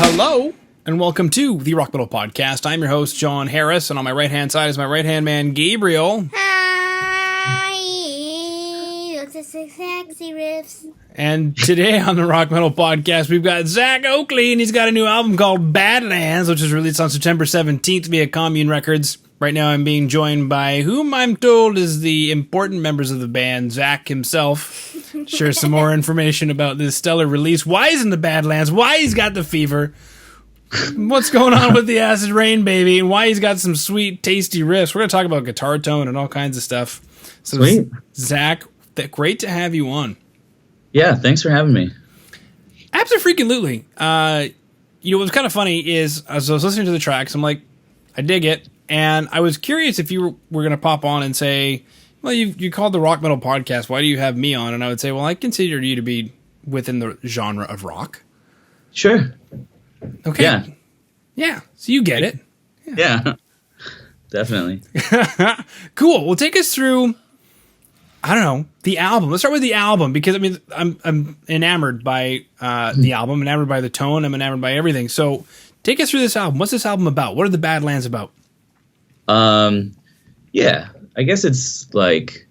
Hello, and welcome to the Rock Metal Podcast. I'm your host, John Harris, and on my right-hand side is my right-hand man, Gabriel. Hi! Those are sexy riffs. And today on the Rock Metal Podcast, we've got ZACK OAKLEY, and he's got a new album called Badlands, which is released on September 17th via Commune Records. Right now I'm being joined by whom I'm told is the important members of the band, Zach himself. Share some more information about this stellar release. Why he's in the Badlands, why he's got the fever, what's going on with the acid rain, baby, and why he's got some sweet, tasty riffs. We're going to talk about guitar tone and all kinds of stuff. So, sweet. Zach, great to have you on. Yeah, thanks for having me. Absolutely. What's kind of funny is, as I was listening to the tracks, I'm like, I dig it. And I was curious if you were going to pop on and say, well, you called the Rock Metal Podcast. Why do you have me on? And I would say, well, I consider you to be within the genre of rock. Sure. Okay. Yeah. Yeah. So you get it. Yeah. Definitely. Cool. Well, take us through, I don't know, the album. Let's start with the album because, I mean, I'm enamored by the album, enamored by the tone. I'm enamored by everything. So take us through this album. What's this album about? What are the Badlands about? Yeah, I guess it's like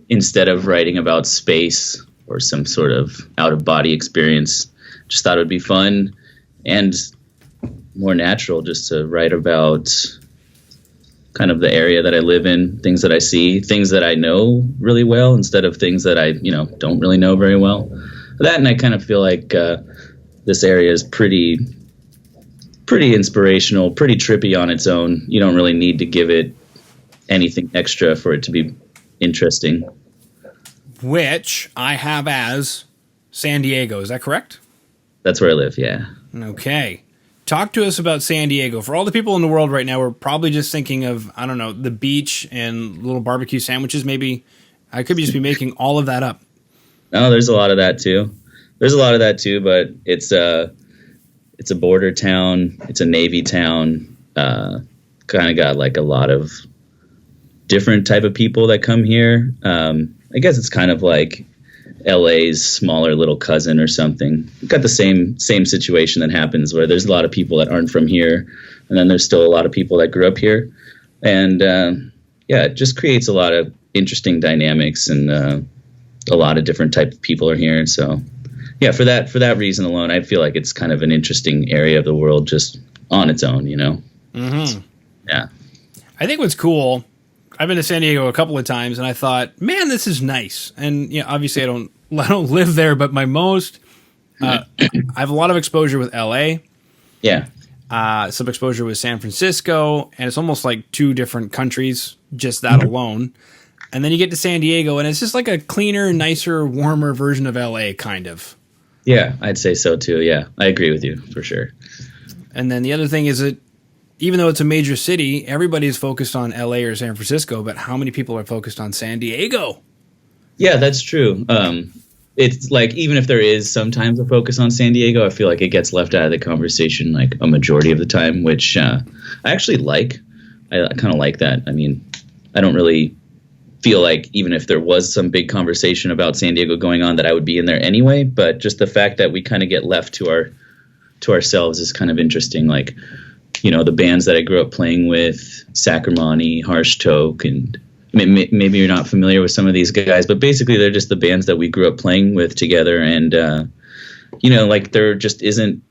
instead of writing about space or some sort of out-of-body experience, just thought it would be fun and more natural just to write about kind of the area that I live in, things that I see, things that I know really well instead of things that I, don't really know very well. That, and I kind of feel like this area is pretty inspirational, pretty trippy on its own. You don't really need to give it anything extra for it to be interesting. Which I have as San Diego. Is that correct? That's where I live, yeah. Okay. Talk to us about San Diego. For all the people in the world right now, we're probably just thinking of, I don't know, the beach and little barbecue sandwiches. Maybe I could just be making all of that up. No, there's a lot of that too. But it's a border town. It's a Navy town. Kind of got like a lot of different type of people that come here. I guess it's kind of like LA's smaller little cousin or something. We've got the same situation that happens where there's a lot of people that aren't from here, and then there's still a lot of people that grew up here. And it just creates a lot of interesting dynamics, and a lot of different type of people are here. So yeah, for that reason alone, I feel like it's kind of an interesting area of the world just on its own, Mm-hmm. Yeah. I think what's cool, I've been to San Diego a couple of times, and I thought, man, this is nice. And obviously I don't live there, but I have a lot of exposure with LA. Yeah. Some exposure with San Francisco, and it's almost like two different countries, just that alone. And then you get to San Diego, and it's just like a cleaner, nicer, warmer version of LA, kind of. Yeah, I'd say so too. Yeah, I agree with you for sure. And then the other thing is that even though it's a major city, everybody's focused on LA or San Francisco, but how many people are focused on San Diego? Yeah, that's true. It's like, even if there is sometimes a focus on San Diego, I feel like it gets left out of the conversation like a majority of the time, which I actually like. I kind of like that. I mean, I don't really feel like even if there was some big conversation about San Diego going on that I would be in there anyway, but just the fact that we kind of get left to ourselves is kind of interesting. Like, the bands that I grew up playing with, Sacramani, Harsh Toke, and maybe you're not familiar with some of these guys, but basically they're just the bands that we grew up playing with together. And, like there just isn't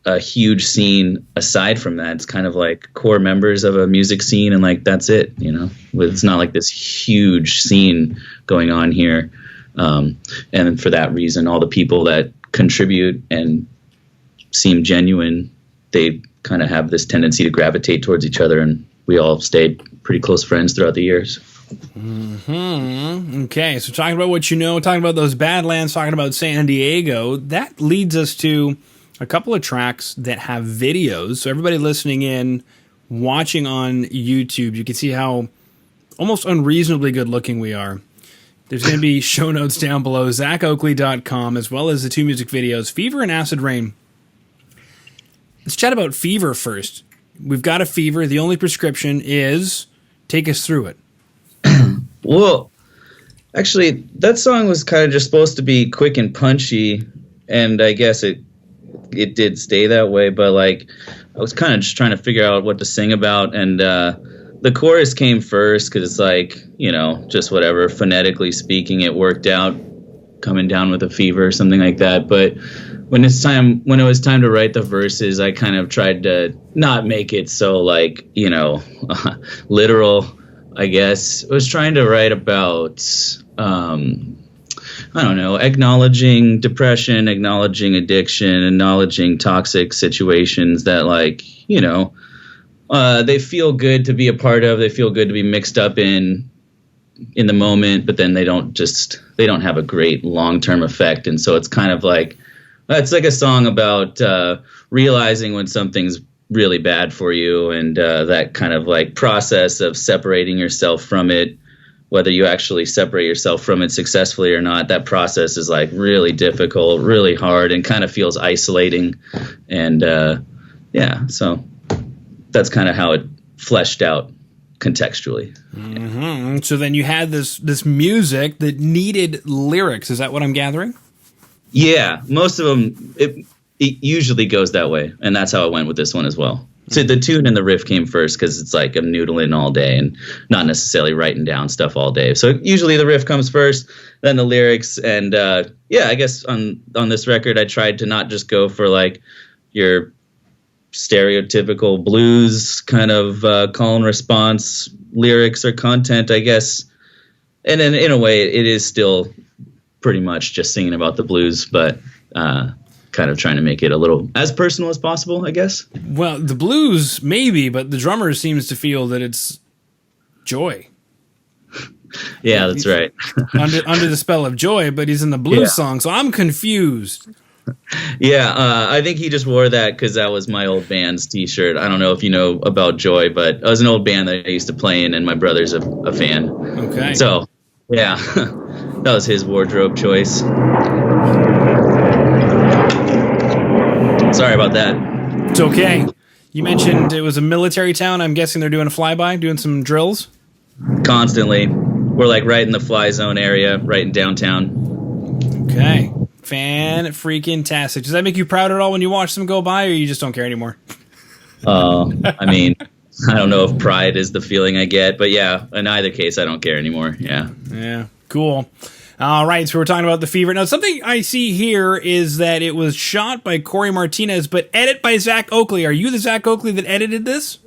a huge scene aside from that. It's kind of like core members of a music scene, and like that's it. It's not like this huge scene going on here. And for that reason, all the people that contribute and seem genuine, they kind of have this tendency to gravitate towards each other, and we all stayed pretty close friends throughout the years. Mm-hmm. Okay, so talking about what talking about those Badlands, talking about San Diego, that leads us to a couple of tracks that have videos. So everybody listening in, watching on YouTube, you can see how almost unreasonably good looking we are. There's going to be show notes down below, ZackOakley.com, as well as the two music videos, Fever and Acid Rain. Let's chat about Fever first. We've got a fever. The only prescription is take us through it. Well, actually, that song was kind of just supposed to be quick and punchy, and I guess it it did stay that way, but like I was kind of just trying to figure out what to sing about, and the chorus came first because it's like, you know, just whatever, phonetically speaking, it worked out, coming down with a fever or something like that. But when it was time to write the verses, I kind of tried to not make it so like, you know, literal, I guess. I was trying to write about I don't know, acknowledging depression, acknowledging addiction, acknowledging toxic situations that, like, you know, they feel good to be a part of. They feel good to be mixed up in the moment, but then they don't have a great long-term effect. And so it's kind of like, it's like a song about realizing when something's really bad for you, and that kind of like process of separating yourself from it. Whether you actually separate yourself from it successfully or not, that process is like really difficult, really hard, and kind of feels isolating. And yeah, so that's kind of how it fleshed out contextually. Mm-hmm. So then you had this music that needed lyrics. Is that what I'm gathering? Yeah, most of them, it usually goes that way, and that's how I went with this one as well. So the tune and the riff came first because it's like I'm noodling all day and not necessarily writing down stuff all day. So usually the riff comes first, then the lyrics. And yeah, I guess on this record, I tried to not just go for like your stereotypical blues kind of call and response lyrics or content, I guess. And then in a way, it is still pretty much just singing about the blues, but kind of trying to make it a little as personal as possible, I guess. Well, the blues maybe, but the drummer seems to feel that it's joy. Yeah, that's right. under the spell of joy, but he's in the blues song, so I'm confused. Yeah, I think he just wore that because that was my old band's T-shirt. I don't know if you know about Joy, but it was an old band that I used to play in, and my brother's a fan. Okay. So, yeah, that was his wardrobe choice. Sorry about that. It's okay. You mentioned it was a military town. I'm guessing they're doing a flyby, doing some drills? Constantly. We're like right in the fly zone area, right in downtown. Okay. Fan-freaking-tastic. Does that make you proud at all when you watch them go by, or you just don't care anymore? I mean, I don't know if pride is the feeling I get, but yeah, in either case, I don't care anymore. Yeah. Yeah. Cool. All right, so we're talking about The Fever. Now, something I see here is that it was shot by Corey Martinez, but edit by ZACK OAKLEY. Are you the ZACK OAKLEY that edited this?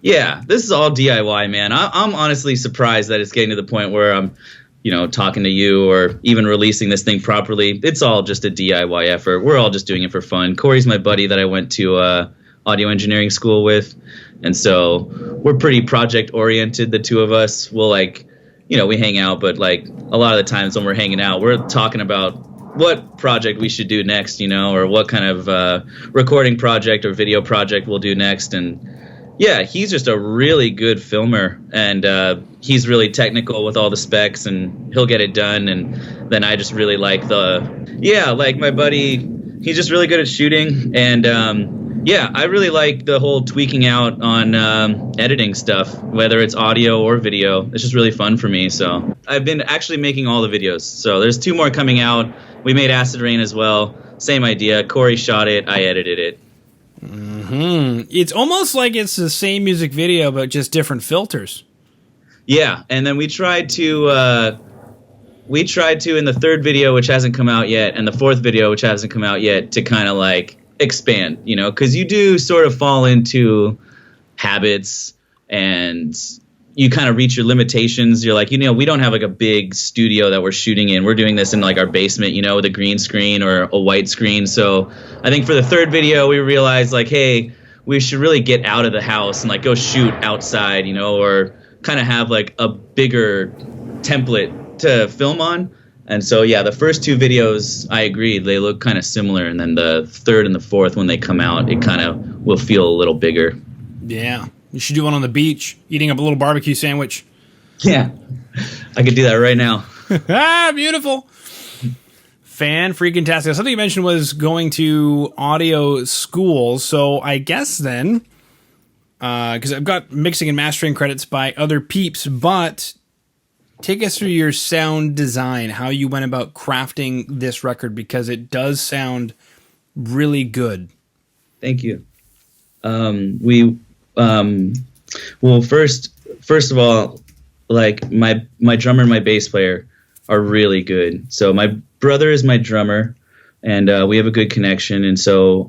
Yeah, this is all DIY, man. I'm honestly surprised that it's getting to the point where I'm, you know, talking to you or even releasing this thing properly. It's all just a DIY effort. We're all just doing it for fun. Corey's my buddy that I went to audio engineering school with, and so we're pretty project-oriented, the two of us. We'll, like, you know, we hang out, but like a lot of the times when we're hanging out, we're talking about what project we should do next, you know, or what kind of recording project or video project we'll do next. And yeah, he's just a really good filmer, and he's really technical with all the specs, and he'll get it done. And then I just really like like my buddy, he's just really good at shooting. And yeah, I really like the whole tweaking out on editing stuff, whether it's audio or video. It's just really fun for me. So I've been actually making all the videos. So there's 2 more coming out. We made Acid Rain as well. Same idea. Corey shot it. I edited it. Mm-hmm. It's almost like it's the same music video, but just different filters. Yeah, and then we tried to in the 3rd video, which hasn't come out yet, and the 4th video, which hasn't come out yet, to kind of like expand, you know, because you do sort of fall into habits and you kind of reach your limitations. You're like, you know, we don't have like a big studio that we're shooting in. We're doing this in like our basement, you know, with a green screen or a white screen. So I think for the 3rd video, we realized like, hey, we should really get out of the house and like go shoot outside, you know, or kind of have like a bigger template to film on. And so, yeah, the first 2 videos, I agreed, they look kind of similar. And then the 3rd and the 4th, when they come out, it kind of will feel a little bigger. Yeah. You should do one on the beach, eating up a little barbecue sandwich. Yeah. I could do that right now. Ah, beautiful. Fan-freaking-tastic. Something you mentioned was going to audio school. So I guess then, because I've got mixing and mastering credits by other peeps, but take us through your sound design, how you went about crafting this record, because it does sound really good? Thank you. Well, first of all, like my drummer and my bass player are really good. So my brother is my drummer, and we have a good connection. And so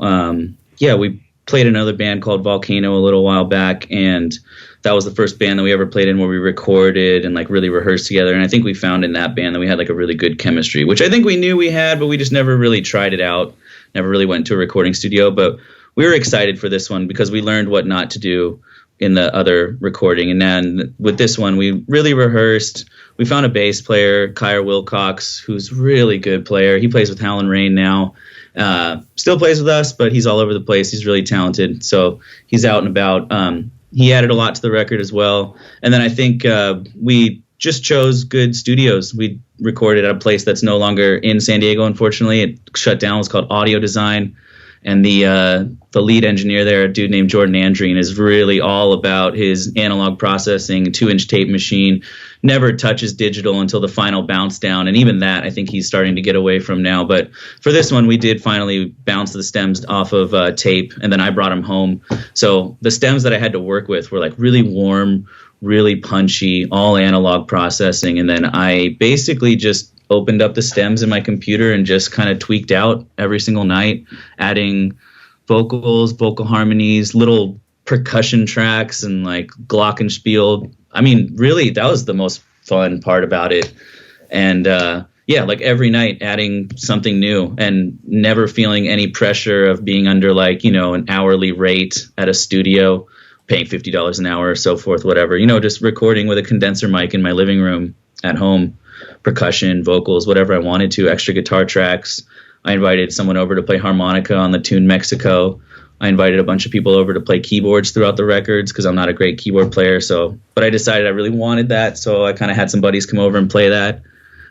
we played another band called Volcano a little while back, and that was the first band that we ever played in where we recorded and like really rehearsed together. And I think we found in that band that we had like a really good chemistry, which I think we knew we had, but we just never really tried it out. Never really went to a recording studio, but we were excited for this one because we learned what not to do in the other recording. And then with this one, we really rehearsed. We found a bass player, Kyer Wilcox, who's a really good player. He plays with Howlin' Rain now. Still plays with us, but he's all over the place. He's really talented. So he's out and about. He added a lot to the record as well. And then I think we just chose good studios. We recorded at a place that's no longer in San Diego, unfortunately. It shut down. It was called Audio Design. And the lead engineer there, a dude named Jordan Andreen, is really all about his analog processing, 2-inch tape machine, never touches digital until the final bounce down. And even that, I think he's starting to get away from now. But for this one, we did finally bounce the stems off of tape, and then I brought them home. So the stems that I had to work with were like really warm, really punchy, all analog processing. And then I basically just opened up the stems in my computer and just kind of tweaked out every single night, adding vocals, vocal harmonies, little percussion tracks, and like glockenspiel. I mean, really, that was the most fun part about it. And like every night adding something new and never feeling any pressure of being under like, an hourly rate at a studio, paying $50 an hour or so forth, whatever, just recording with a condenser mic in my living room at home. Percussion, vocals, whatever I wanted to, extra guitar tracks. I invited someone over to play harmonica on the tune Mexico. I invited a bunch of people over to play keyboards throughout the records because I'm not a great keyboard player. But I decided I really wanted that, so I kind of had some buddies come over and play that.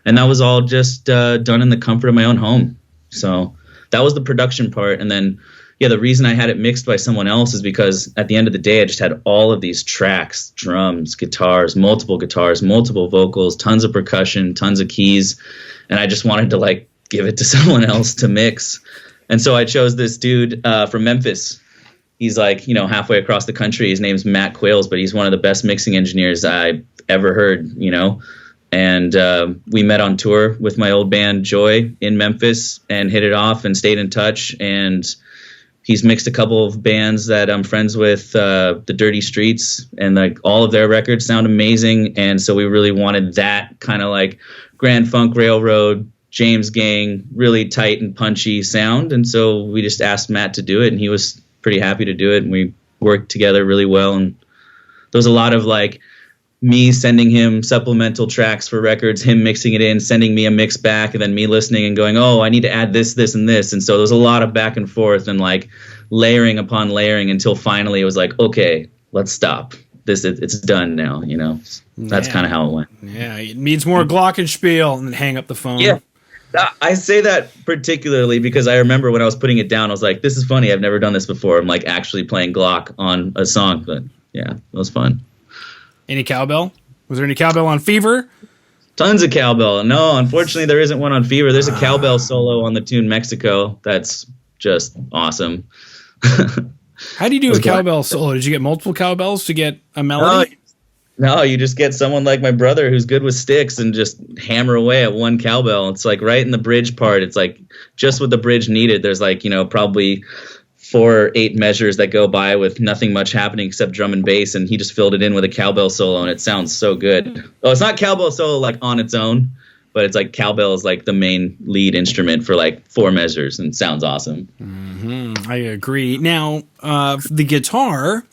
And that was all just done in the comfort of my own home. So that was the production part. And then, the reason I had it mixed by someone else is because at the end of the day, I just had all of these tracks, drums, guitars, multiple vocals, tons of percussion, tons of keys. And I just wanted to like give it to someone else to mix. And so I chose this dude from Memphis. He's like, halfway across the country. His name's Matt Quails, but he's one of the best mixing engineers I've ever heard, And we met on tour with my old band Joy in Memphis and hit it off and stayed in touch. And he's mixed a couple of bands that I'm friends with, the Dirty Streets, and like all of their records sound amazing. And so we really wanted that kind of like Grand Funk Railroad, James Gang, really tight and punchy sound. And so we just asked Matt to do it, and he was pretty happy to do it. And we worked together really well. And there was a lot of like me sending him supplemental tracks for records, him mixing it in, sending me a mix back, and then me listening and going, oh, I need to add this, this, and this. And so there's a lot of back and forth and like layering upon layering until finally it was like, okay, let's stop. It's done now, That's kind of how it went. Yeah, it needs more glockenspiel, and then hang up the phone. Yeah, I say that particularly because I remember when I was putting it down, I was like, this is funny. I've never done this before. I'm like actually playing Glock on a song, but yeah, it was fun. Any cowbell? Was there any cowbell on Fever? Tons of cowbell. No, unfortunately, there isn't one on Fever. There's a cowbell solo on the tune Mexico. That's just awesome. How do you do a cowbell solo? Did you get multiple cowbells to get a melody? No, you just get someone like my brother who's good with sticks and just hammer away at one cowbell. It's like right in the bridge part. It's like just what the bridge needed. There's like, probably 4 or 8 measures that go by with nothing much happening except drum and bass, and he just filled it in with a cowbell solo, and it sounds so good. Oh, it's not cowbell solo like on its own, but it's like cowbell is like the main lead instrument for like 4 measures, and it sounds awesome. Mm-hmm. I agree. Now, the guitar.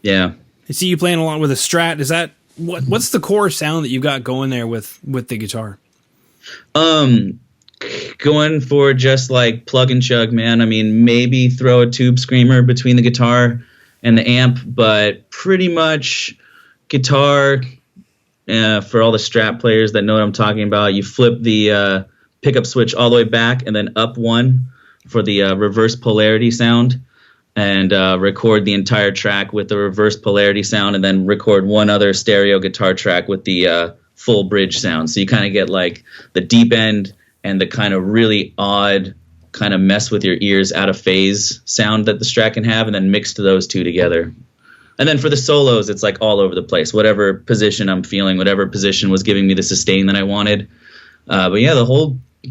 Yeah. I see you playing a lot with a Strat. Is that what's the core sound that you've got going there with the guitar? Going for just like plug and chug, man. I mean, maybe throw a tube screamer between the guitar and the amp, but pretty much guitar. For all the Strat players that know what I'm talking about, you flip the pickup switch all the way back and then up one for the reverse polarity sound, and record the entire track with the reverse polarity sound, and then record one other stereo guitar track with the full bridge sound. So you kind of get like the deep end and the kind of really odd kind of mess with your ears, out of phase sound that the Strat can have, and then mixed those two together. And then for the solos, it's like all over the place. Whatever position I'm feeling, whatever position was giving me the sustain that I wanted. But yeah,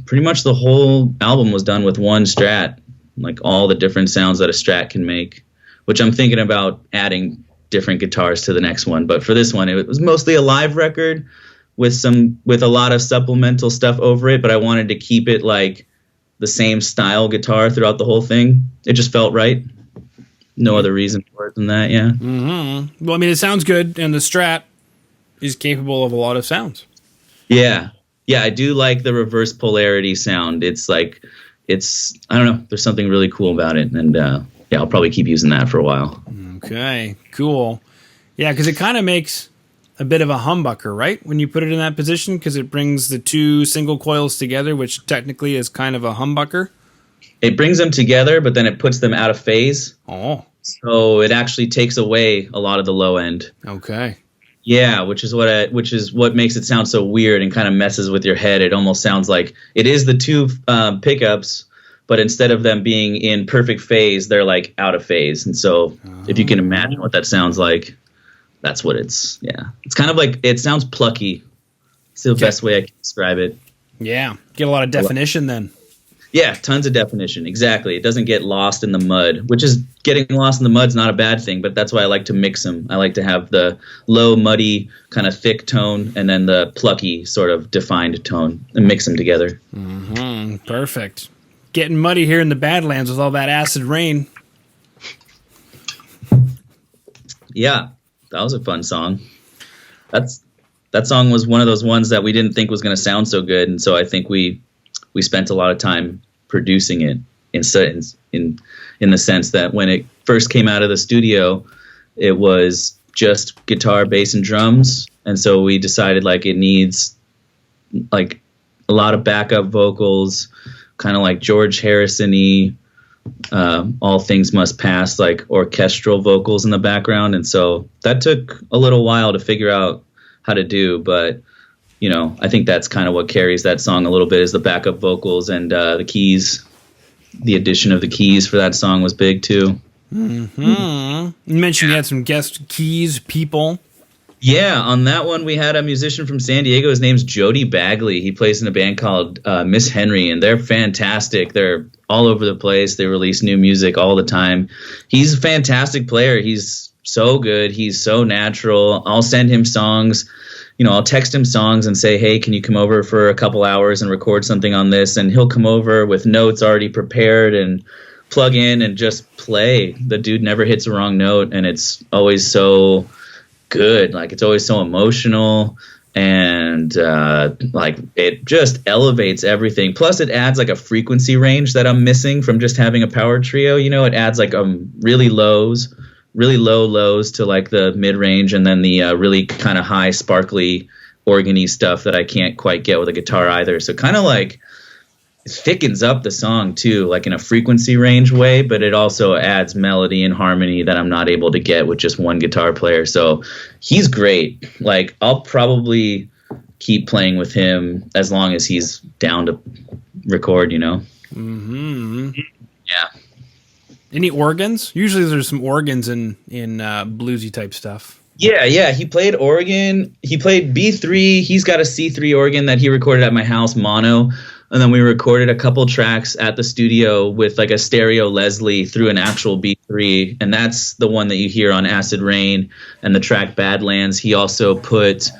pretty much the whole album was done with one Strat, like all the different sounds that a Strat can make, which I'm thinking about adding different guitars to the next one. But for this one, it was mostly a live record with a lot of supplemental stuff over it. But I wanted to keep it like the same style guitar throughout the whole thing. It just felt right. No other reason for it than that, yeah. Mm-hmm. Well, I mean, it sounds good, and the Strat is capable of a lot of sounds. Yeah. Yeah, I do like the reverse polarity sound. It's like, I don't know, there's something really cool about it, and yeah, I'll probably keep using that for a while. Okay, cool. Yeah, because it kind of makes a bit of a humbucker, right? When you put it in that position, because it brings the two single coils together, which technically is kind of a humbucker. It brings them together, but then it puts them out of phase. Oh. So it actually takes away a lot of the low end. Okay. Yeah, which is what makes it sound so weird and kind of messes with your head. It almost sounds like it is the two pickups, but instead of them being in perfect phase, they're like out of phase. And so if you can imagine what that sounds like, that's what it's, yeah. It's kind of like, it sounds plucky. It's the best way I can describe it. Yeah, get a lot of definition then. Yeah, tons of definition. Exactly. It doesn't get lost in the mud, which is getting lost in the mud's not a bad thing, but that's why I like to mix them. I like to have the low, muddy, kind of thick tone and then the plucky sort of defined tone and mix them together. Mm-hmm. Perfect. Getting muddy here in the Badlands with all that acid rain. Yeah, that was a fun song. That song was one of those ones that we didn't think was going to sound so good, and so I think we spent a lot of time producing it in the sense that when it first came out of the studio, it was just guitar, bass, and drums, and so we decided like it needs like a lot of backup vocals, kind of like George Harrison-y, All Things Must Pass, like orchestral vocals in the background, and so that took a little while to figure out how to do, but you know, I think that's kind of what carries that song a little bit is the backup vocals and the keys. The addition of the keys for that song was big too. Mm-hmm. You mentioned you had some guest keys people. Yeah, on that one we had a musician from San Diego. His name's Jody Bagley. He plays in a band called Miss Henry, and they're fantastic. They're all over the place. They release new music all the time. He's a fantastic player. He's so good. He's so natural. I'll send him songs. You know, I'll text him songs and say, hey, can you come over for a couple hours and record something on this? And he'll come over with notes already prepared and plug in and just play. The dude never hits a wrong note, and it's always so good. Like, it's always so emotional, and like it just elevates everything. Plus, it adds like a frequency range that I'm missing from just having a power trio. You know, it adds like really low lows to like the mid range, and then the really kind of high sparkly organy stuff that I can't quite get with a guitar either. So kind of like it thickens up the song too, like in a frequency range way, but it also adds melody and harmony that I'm not able to get with just one guitar player. So he's great. Like, I'll probably keep playing with him as long as he's down to record, you know? Mm-hmm. Yeah. Any organs? Usually there's some organs in bluesy type stuff. Yeah. He played organ. He played B3. He's got a C3 organ that he recorded at my house, mono. And then we recorded a couple tracks at the studio with like a stereo Leslie through an actual B3. And that's the one that you hear on Acid Rain and the track Badlands. He also put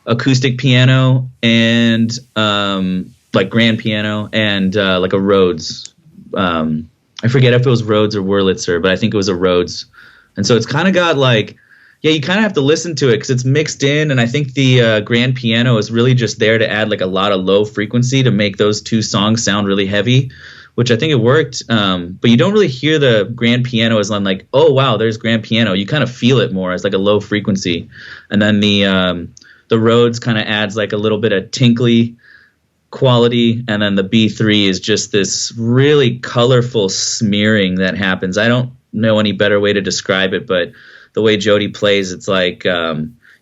acoustic piano and like grand piano and like a Rhodes. I forget if it was Rhodes or Wurlitzer, but I think it was a Rhodes. And so it's kind of got like, yeah, you kind of have to listen to it because it's mixed in. And I think the grand piano is really just there to add like a lot of low frequency to make those two songs sound really heavy, which I think it worked. But you don't really hear the grand piano as like, oh, wow, there's grand piano. You kind of feel it more as like a low frequency. And then the Rhodes kind of adds like a little bit of tinkly quality, and then the B3 is just this really colorful smearing that happens. I don't know any better way to describe it, but the way Jody plays, it's like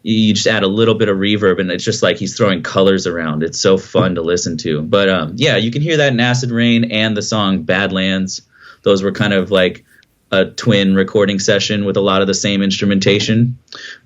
you just add a little bit of reverb, and it's just like he's throwing colors around. It's so fun to listen to. But yeah, you can hear that in Acid Rain and the song Badlands. Those were kind of like a twin recording session with a lot of the same instrumentation.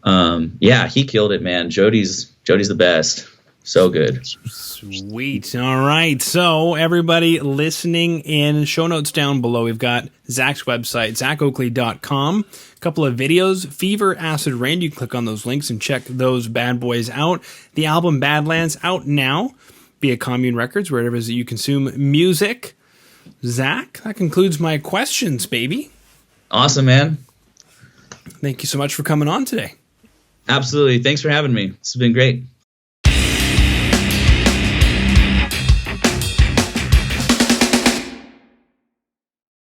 Yeah, he killed it, man. Jody's the best. So good. Sweet. All right. So everybody listening in, show notes down below. We've got Zach's website, ZACKOAKLEY.com. A couple of videos, Fever, Acid Rain. You can click on those links and check those bad boys out. The album Badlands out now via Commune Records, wherever it is that you consume music. Zach, that concludes my questions, baby. Awesome, man. Thank you so much for coming on today. Absolutely. Thanks for having me. This has been great.